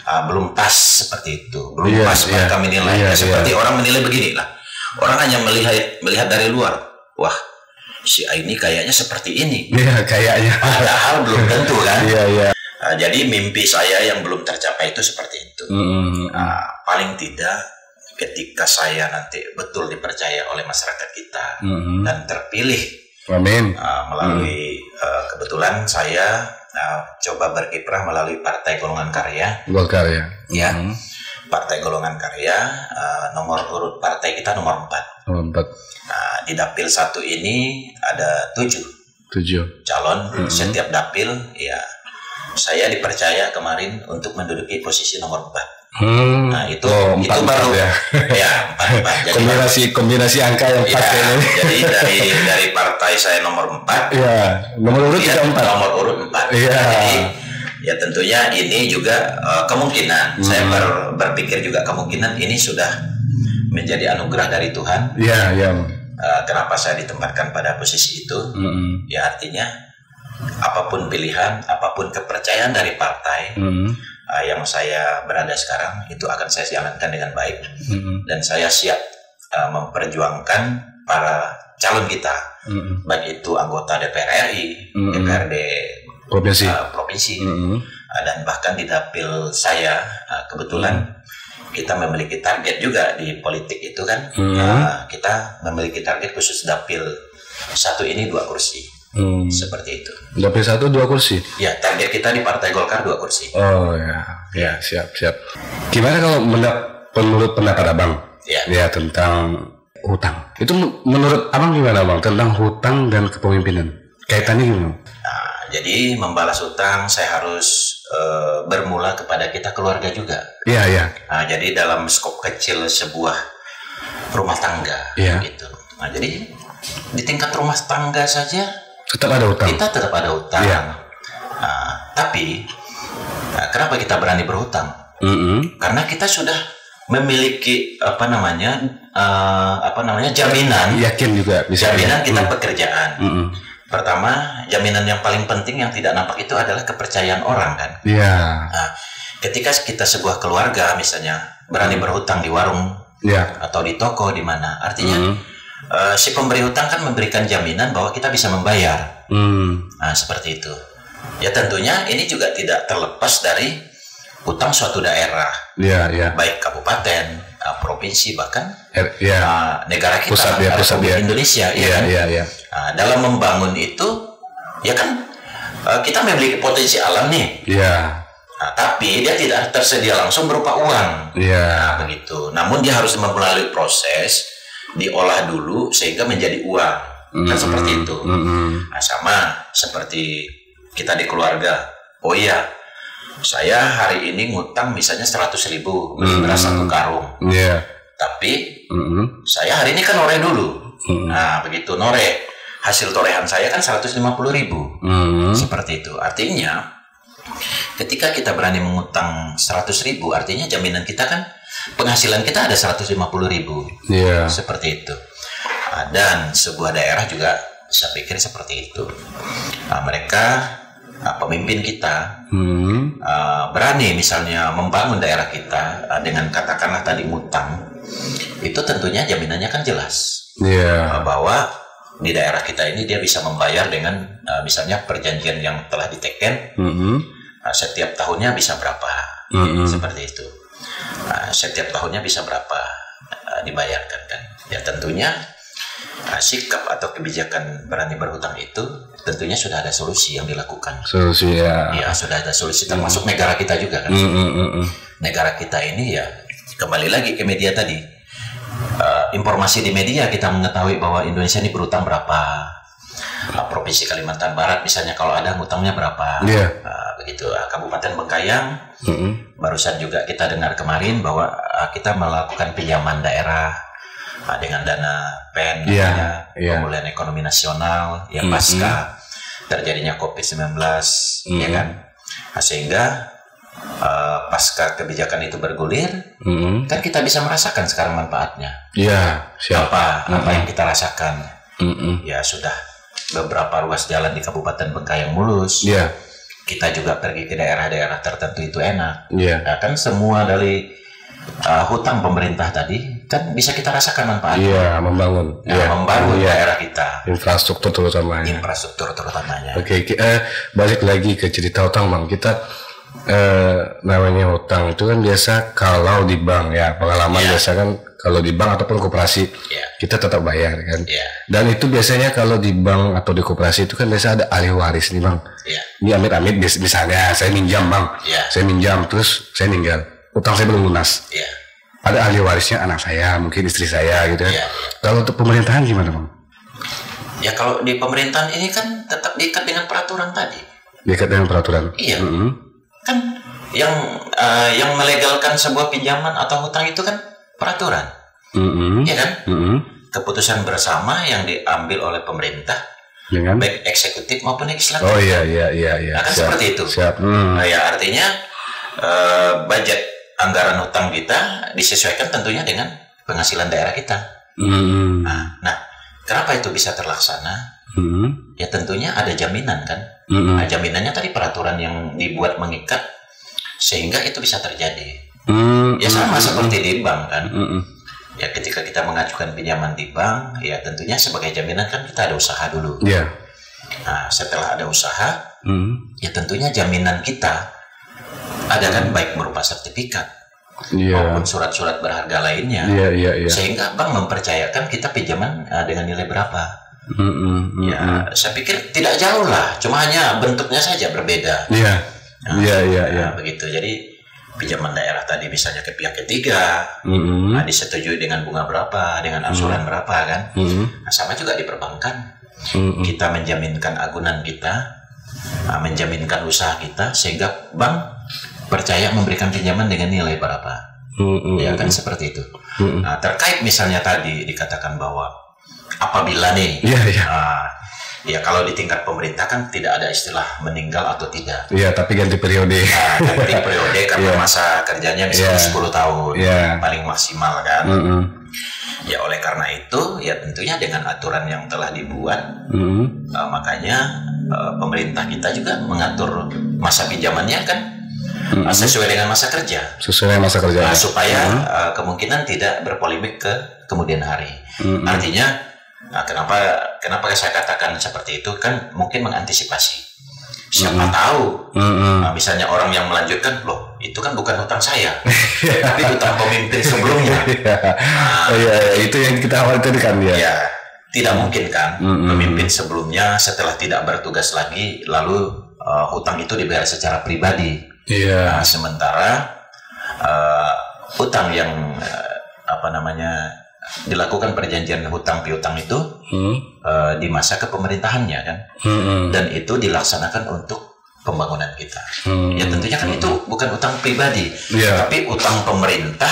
S1: belum pas seperti itu, belum pas mereka menilai. Seperti orang menilai begini lah. Orang hanya melihat dari luar, wah si ini kayaknya seperti ini.
S2: Kayaknya.
S1: Padahal belum tentu kan. Jadi mimpi saya yang belum tercapai itu seperti itu. Paling tidak ketika saya nanti betul dipercaya oleh masyarakat kita dan terpilih, melalui kebetulan saya coba berkiprah melalui Partai Golongan Karya. Ya. Partai Golongan Karya, nomor urut partai kita nomor 4. Nah, di dapil 1 ini ada 7 calon. Setiap dapil ya saya dipercaya kemarin untuk menduduki posisi nomor 4. Nah itu baru ya 4.
S2: Kombinasi angka yang pas ya.
S1: Jadi dari partai saya nomor 4.
S2: Nomor urut juga 4.
S1: Nomor urut 4. Jadi ya tentunya ini juga kemungkinan saya berpikir juga kemungkinan ini sudah menjadi anugerah dari Tuhan. Kenapa saya ditempatkan pada posisi itu? Ya artinya apapun pilihan, apapun kepercayaan dari partai yang saya berada sekarang itu akan saya jalankan dengan baik, dan saya siap memperjuangkan para calon kita, baik itu anggota DPR RI, DPRD provinsi, dan bahkan di dapil saya kebetulan kita memiliki target juga di politik itu kan. Kita memiliki target khusus dapil 1 ini 2 kursi. Seperti itu.
S2: Dapil 1 2 kursi.
S1: Ya, target kita di Partai Golkar 2 kursi.
S2: Ya siap. Gimana kalau menurut pendapat Abang ya tentang hutang? Itu menurut Abang gimana Bang tentang hutang dan kepemimpinan? Kaitannya gimana?
S1: Jadi membalas hutang saya harus bermula kepada kita keluarga juga. Jadi dalam skop kecil sebuah rumah tangga gitu. Nah, jadi di tingkat rumah tangga saja
S2: tetap ada hutang.
S1: Kita tetap ada hutang. Tapi kenapa kita berani berhutang? Karena kita sudah memiliki jaminan.
S2: Yakin juga bisa.
S1: Jaminan kita pekerjaan. Pertama, jaminan yang paling penting yang tidak nampak itu adalah kepercayaan orang kan. Nah, ketika kita sebuah keluarga misalnya berani berhutang di warung atau di toko di mana, artinya si pemberi hutang kan memberikan jaminan bahwa kita bisa membayar. Nah, seperti itu. Ya tentunya ini juga tidak terlepas dari hutang suatu daerah, baik kabupaten, provinsi, bahkan negara kita, Republik Indonesia. Nah, dalam membangun itu, ya kan kita memiliki potensi alam nih. Nah, tapi dia tidak tersedia langsung berupa uang. Nah, begitu. Namun dia harus melalui proses diolah dulu sehingga menjadi uang. Kan seperti itu. Nah, sama seperti kita di keluarga. Oh iya, saya hari ini ngutang misalnya 100.000 beli beras 1 karung. Tapi saya hari ini kan noreh dulu. Nah, begitu noreh, hasil torehan saya kan 150.000. Seperti itu. Artinya ketika kita berani mengutang 100.000, artinya jaminan kita kan penghasilan kita ada 150.000. Seperti itu. Dan sebuah daerah juga saya pikir seperti itu. Mereka pemimpin kita berani misalnya membangun daerah kita dengan katakanlah tadi ngutang, itu tentunya jaminannya kan jelas bahwa di daerah kita ini dia bisa membayar dengan misalnya perjanjian yang telah diteken. Setiap tahunnya bisa berapa, seperti itu. Setiap tahunnya bisa berapa dibayarkan kan. Ya tentunya sikap atau kebijakan berani berhutang itu tentunya sudah ada solusi yang dilakukan.
S2: Solusi ya.
S1: Ya sudah ada solusi, termasuk negara kita juga kan. Negara kita ini ya kembali lagi ke media tadi. Informasi di media kita mengetahui bahwa Indonesia ini berhutang berapa. Provinsi Kalimantan Barat misalnya kalau ada hutangnya berapa. Begitu. Kabupaten Bengkayang barusan juga kita dengar kemarin bahwa kita melakukan pinjaman daerah dengan dana PEN, pemulihan ekonomi nasional yang pasca terjadinya COVID-19, ya kan, sehingga pasca kebijakan itu bergulir, kan kita bisa merasakan sekarang manfaatnya. Apa yang kita rasakan? Ya sudah beberapa ruas jalan di Kabupaten Bengkayang mulus. Kita juga pergi ke daerah-daerah tertentu itu enak. Ya kan semua dari hutang pemerintah tadi kan bisa kita rasakan manfaatnya.
S2: Membangun.
S1: Membangun daerah kita.
S2: Infrastruktur terutamanya. Oke, balik lagi ke cerita hutang, Bang. Kita namanya hutang itu kan biasa kalau di bank ya, pengalaman biasa kan kalau di bank ataupun koperasi kita tetap bayar kan. Dan itu biasanya kalau di bank atau di koperasi itu kan biasa ada ahli waris nih, Bang. Ini amit-amit misalnya saya minjam, Bang. Saya minjam terus saya meninggal. Utang saya belum lunas. Ada ahli warisnya anak saya, mungkin istri saya gitu kan. Kalau untuk pemerintahan gimana, Bang?
S1: Ya kalau di pemerintahan ini kan tetap diikat dengan peraturan tadi.
S2: Diikat dengan peraturan.
S1: Iya. Kan yang melegalkan sebuah pinjaman atau hutang itu kan peraturan. Iya kan? Keputusan bersama yang diambil oleh pemerintah dengan baik eksekutif maupun legislatif.
S2: Oh iya.
S1: Nah, kan seperti itu. Nah, ya artinya budget anggaran hutang kita disesuaikan tentunya dengan penghasilan daerah kita. Nah, kenapa itu bisa terlaksana? Ya tentunya ada jaminan kan. Nah, jaminannya tadi peraturan yang dibuat mengikat sehingga itu bisa terjadi. Ya sama seperti di bank kan. Ya ketika kita mengajukan pinjaman di bank, ya tentunya sebagai jaminan kan kita ada usaha dulu. Nah, setelah ada usaha, ya tentunya jaminan kita ada kan baik berupa sertifikat maupun surat-surat berharga lainnya, sehingga bank mempercayakan kita pinjaman dengan nilai berapa. Ya, saya pikir tidak jauh lah, cuma hanya bentuknya saja berbeda. Begitu. Jadi pinjaman daerah tadi misalnya ke pihak ketiga, disetujui dengan bunga berapa, dengan angsuran berapa kan. Nah, sama juga di perbankan, kita menjaminkan agunan kita, menjaminkan usaha kita, sehingga bank percaya memberikan pinjaman dengan nilai berapa. Ya kan seperti itu. Nah, terkait misalnya tadi dikatakan bahwa apabila nih ya kalau di tingkat pemerintah kan tidak ada istilah meninggal atau tidak.
S2: Tapi ganti periode.
S1: Ganti periode karena masa kerjanya misalnya 10 tahun paling maksimal kan. Ya oleh karena itu ya tentunya dengan aturan yang telah dibuat, makanya pemerintah kita juga mengatur masa pinjamannya kan sesuai dengan masa kerja. Supaya kemungkinan tidak berpolemik ke kemudian hari. Artinya, kenapa saya katakan seperti itu kan mungkin mengantisipasi. Siapa tahu, misalnya orang yang melanjutkan, loh itu kan bukan hutang saya, tapi hutang pemimpin sebelumnya.
S2: Itu yang kita khawatirkan
S1: ya. Tidak mungkin kan pemimpin sebelumnya setelah tidak bertugas lagi, lalu hutang itu dibayar secara pribadi. Nah, sementara hutang yang dilakukan perjanjian hutang piutang itu di masa kepemerintahannya kan, dan itu dilaksanakan untuk pembangunan kita. Ya tentunya kan itu bukan hutang pribadi, tapi hutang pemerintah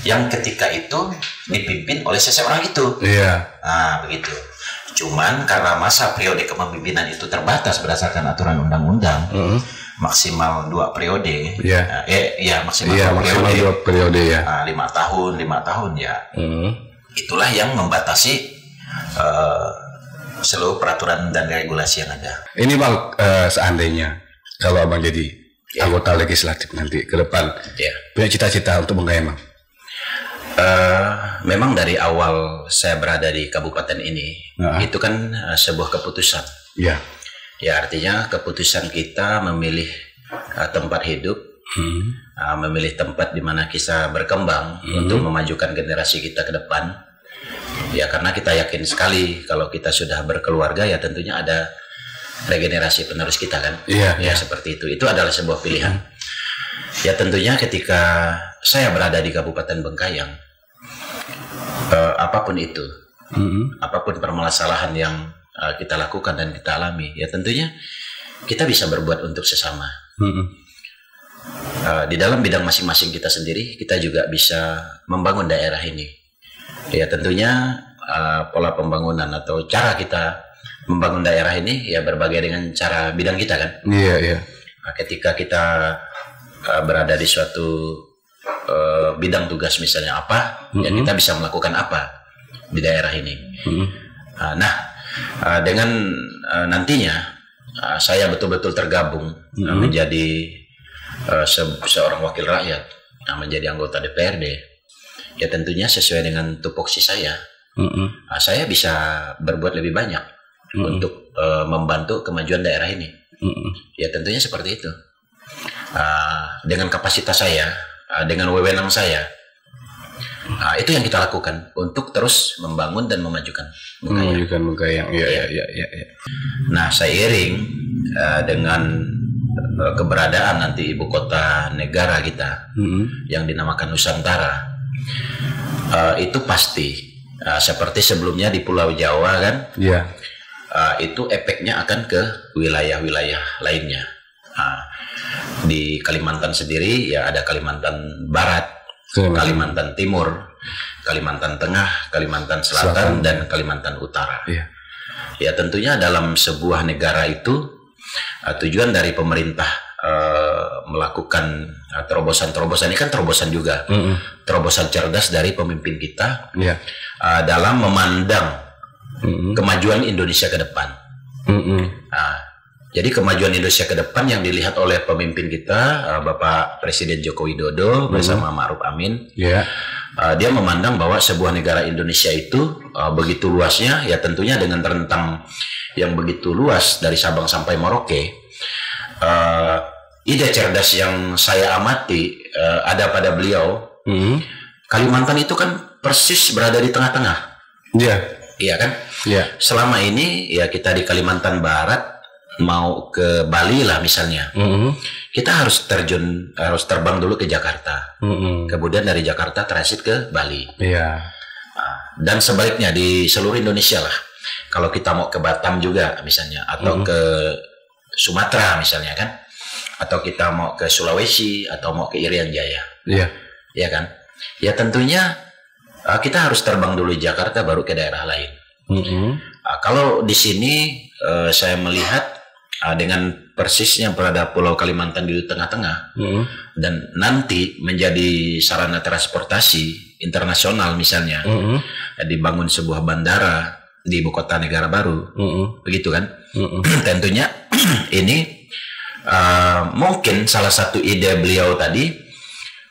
S1: yang ketika itu dipimpin oleh seseorang itu. Nah begitu. Cuman karena masa periode kepemimpinan itu terbatas berdasarkan aturan undang-undang, maksimal 2 periode. Maksimal 2 periode ya. 5 tahun ya. Itulah yang membatasi seluruh peraturan dan regulasi yang ada.
S2: Ini Bang, seandainya kalau Abang jadi anggota legislatif nanti ke depan, punya cita-cita untuk Bengkayang, Bang?
S1: Memang dari awal saya berada di kabupaten ini, itu kan sebuah keputusan. Ya artinya keputusan kita memilih tempat hidup, memilih tempat di mana kita berkembang untuk memajukan generasi kita ke depan. Ya karena kita yakin sekali kalau kita sudah berkeluarga ya tentunya ada regenerasi penerus kita kan. Ya seperti itu. Itu adalah sebuah pilihan. Ya tentunya ketika saya berada di Kabupaten Bengkayang, apapun itu, apapun permasalahan yang kita lakukan dan kita alami, ya tentunya kita bisa berbuat untuk sesama. Di dalam bidang masing-masing kita sendiri, kita juga bisa membangun daerah ini. Ya tentunya pola pembangunan atau cara kita membangun daerah ini ya berbagai dengan cara bidang kita kan. Ketika kita berada di suatu bidang tugas misalnya apa, ya kita bisa melakukan apa di daerah ini. Dengan nantinya saya betul-betul tergabung menjadi seorang wakil rakyat, menjadi anggota DPRD, ya tentunya sesuai dengan tupoksi saya, saya bisa berbuat lebih banyak untuk membantu kemajuan daerah ini. Ya tentunya seperti itu. Dengan kapasitas saya, dengan wewenang saya, itu yang kita lakukan untuk terus membangun dan memajukan Bengkayang. Nah, seiring dengan keberadaan nanti ibu kota negara kita yang dinamakan Nusantara, itu pasti seperti sebelumnya di Pulau Jawa kan, itu efeknya akan ke wilayah-wilayah lainnya. Di Kalimantan sendiri ya ada Kalimantan Barat, Kalimantan Timur, Kalimantan Tengah, Kalimantan Selatan, dan Kalimantan Utara. Ya tentunya dalam sebuah negara itu tujuan dari pemerintah melakukan terobosan-terobosan ini kan terobosan juga, terobosan cerdas dari pemimpin kita dalam memandang kemajuan Indonesia ke depan. Jadi kemajuan Indonesia ke depan yang dilihat oleh pemimpin kita, Bapak Presiden Joko Widodo bersama Ma'ruf Amin, dia memandang bahwa sebuah negara Indonesia itu begitu luasnya, ya tentunya dengan rentang yang begitu luas dari Sabang sampai Merauke. Ide cerdas yang saya amati ada pada beliau. Kalimantan itu kan persis berada di tengah-tengah. Iya kan? Selama ini ya kita di Kalimantan Barat mau ke Bali lah misalnya, kita harus terbang dulu ke Jakarta, kemudian dari Jakarta transit ke Bali. Dan sebaliknya di seluruh Indonesia lah. Kalau kita mau ke Batam juga misalnya, atau ke Sumatera misalnya kan, atau kita mau ke Sulawesi atau mau ke Irian Jaya, ya kan? Ya tentunya kita harus terbang dulu di Jakarta baru ke daerah lain. Kalau di sini saya melihat dengan persisnya berada Pulau Kalimantan di tengah-tengah, dan nanti menjadi sarana transportasi internasional misalnya, dibangun sebuah bandara di ibu kota negara baru, begitu kan? Tentunya ini mungkin salah satu ide beliau tadi,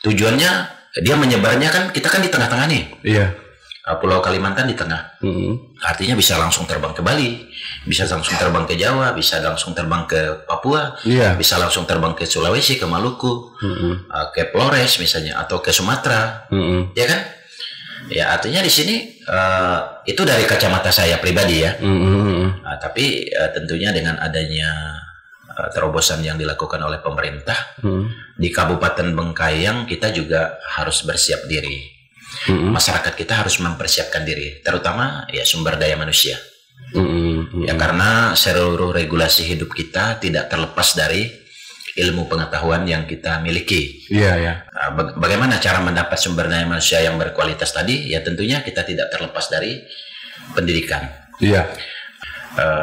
S1: tujuannya dia menyebarnya kan, kita kan di tengah-tengah nih. Pulau Kalimantan di tengah, artinya bisa langsung terbang ke Bali, bisa langsung terbang ke Jawa, bisa langsung terbang ke Papua, bisa langsung terbang ke Sulawesi, ke Maluku, ke Flores misalnya, atau ke Sumatera, ya kan? Ya artinya di sini itu dari kacamata saya pribadi ya. Tapi tentunya dengan adanya terobosan yang dilakukan oleh pemerintah di Kabupaten Bengkayang, kita juga harus bersiap diri. Masyarakat kita harus mempersiapkan diri, terutama ya sumber daya manusia. Ya karena seluruh regulasi hidup kita tidak terlepas dari ilmu pengetahuan yang kita miliki. Bagaimana cara mendapat sumber daya manusia yang berkualitas tadi? Ya tentunya kita tidak terlepas dari pendidikan.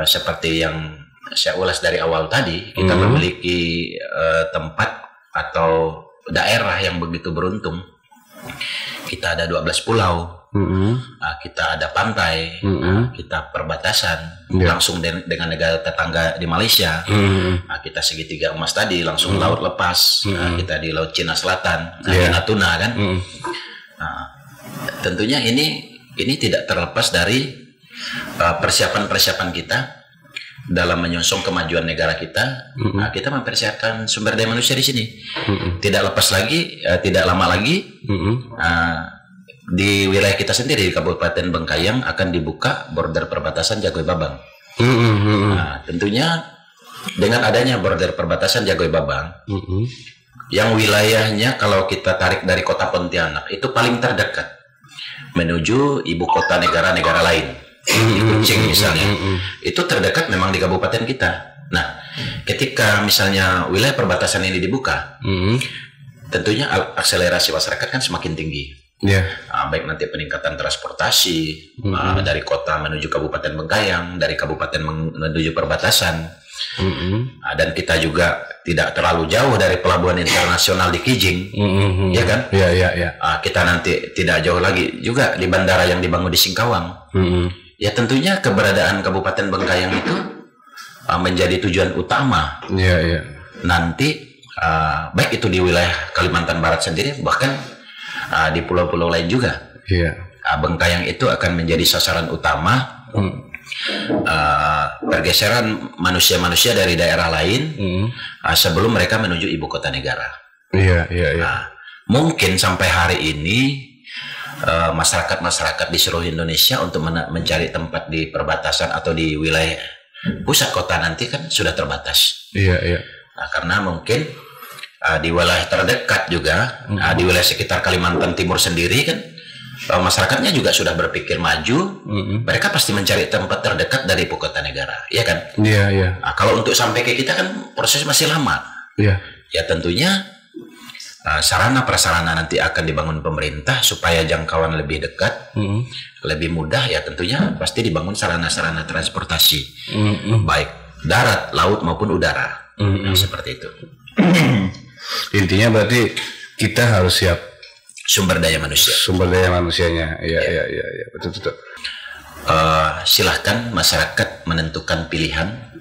S1: Seperti yang saya ulas dari awal tadi, kita memiliki tempat atau daerah yang begitu beruntung. Kita ada 12 pulau, kita ada pantai, kita perbatasan langsung dengan negara tetangga di Malaysia, kita segitiga emas tadi langsung laut lepas, kita di Laut Cina Selatan, di Natuna kan. Tentunya ini tidak terlepas dari persiapan-persiapan kita dalam menyongsong kemajuan negara kita. Kita mempersiapkan sumber daya manusia di sini. Tidak lepas lagi, tidak lama lagi, di wilayah kita sendiri di Kabupaten Bengkayang akan dibuka border perbatasan Jagoy Babang. Nah, tentunya dengan adanya border perbatasan Jagoy Babang, yang wilayahnya kalau kita tarik dari kota Pontianak itu paling terdekat menuju ibu kota negara-negara lain, di Kucing misalnya, itu terdekat memang di kabupaten kita. Nah, ketika misalnya wilayah perbatasan ini dibuka, tentunya akselerasi masyarakat kan semakin tinggi. Baik nanti peningkatan transportasi dari kota menuju Kabupaten Bengkayang, dari kabupaten menuju perbatasan, dan kita juga tidak terlalu jauh dari pelabuhan internasional di Kijing, ya kan? Kita nanti tidak jauh lagi juga di bandara yang dibangun di Singkawang. Ya tentunya keberadaan Kabupaten Bengkayang itu menjadi tujuan utama. Nanti baik itu di wilayah Kalimantan Barat sendiri, bahkan di pulau-pulau lain juga. Bengkayang itu akan menjadi sasaran utama pergeseran manusia-manusia dari daerah lain sebelum mereka menuju ibu kota negara. Mungkin sampai hari ini masyarakat-masyarakat di seluruh Indonesia untuk mencari tempat di perbatasan atau di wilayah pusat kota nanti kan sudah terbatas. Nah, karena mungkin di wilayah terdekat juga, di wilayah sekitar Kalimantan Timur sendiri kan, masyarakatnya juga sudah berpikir maju. Mereka pasti mencari tempat terdekat dari ibu kota negara, ya kan? Nah, kalau untuk sampai ke kita kan proses masih lama. Ya tentunya sarana prasarana nanti akan dibangun pemerintah supaya jangkauan lebih dekat, lebih mudah. Ya tentunya pasti dibangun sarana-sarana transportasi, baik darat, laut maupun udara. Nah, seperti itu.
S2: Intinya berarti kita harus siap
S1: sumber daya manusia.
S2: Sumber daya manusianya, betul.
S1: Silahkan masyarakat menentukan pilihan.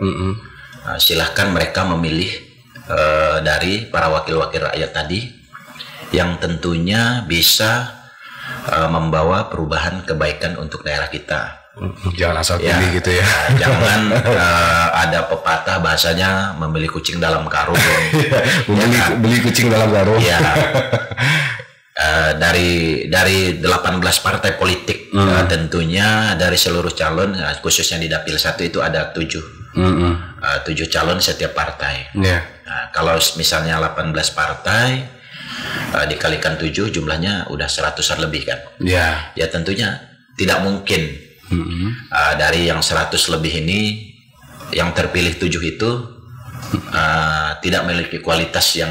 S1: Silahkan mereka memilih dari para wakil-wakil rakyat tadi yang tentunya bisa membawa perubahan kebaikan untuk daerah kita.
S2: Jangan asal pilih gitu ya.
S1: Jangan ada pepatah bahasanya membeli kucing dalam karung.
S2: Beli kucing dalam karung.
S1: Dari 18 partai politik, tentunya dari seluruh calon, khususnya di Dapil 1 itu ada 7 calon setiap partai. Nah, kalau misalnya 18 partai dikalikan 7 jumlahnya udah 100-an lebih kan. Ya tentunya tidak mungkin dari yang 100 lebih ini yang terpilih 7 itu tidak memiliki kualitas yang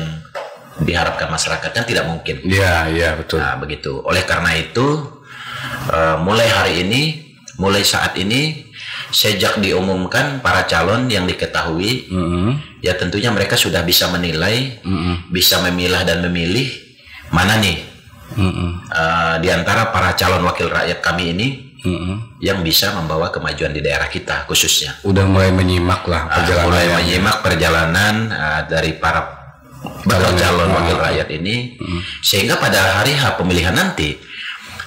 S1: diharapkan masyarakat, kan tidak mungkin.
S2: Betul.
S1: Nah, begitu. Oleh karena itu mulai hari ini, mulai saat ini, sejak diumumkan para calon yang diketahui, ya tentunya mereka sudah bisa menilai, bisa memilah dan memilih mana nih di antara para calon wakil rakyat kami ini yang bisa membawa kemajuan di daerah kita khususnya.
S2: Udah mulai menyimak lah perjalanan.
S1: Mulai menyimak perjalanan dari para bakal calon wakil rakyat ini, sehingga pada hari H pemilihan nanti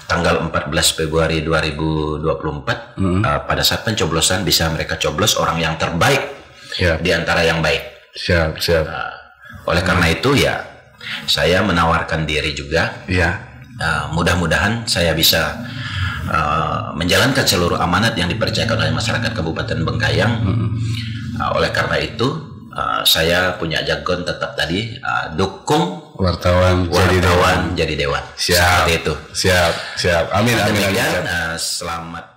S1: tanggal 14 Februari 2024 pada saat pencoblosan bisa mereka coblos orang yang terbaik di antara yang baik.
S2: Siap.
S1: Oleh karena itu ya saya menawarkan diri juga. Mudah-mudahan saya bisa menjalankan seluruh amanat yang dipercayakan oleh masyarakat Kabupaten Bengkayang. Oleh karena itu saya punya jargon tetap tadi, dukung wartawan jadi dewan.
S2: Siap.
S1: Seperti itu.
S2: Siap. Amin.
S1: Demikian, selamat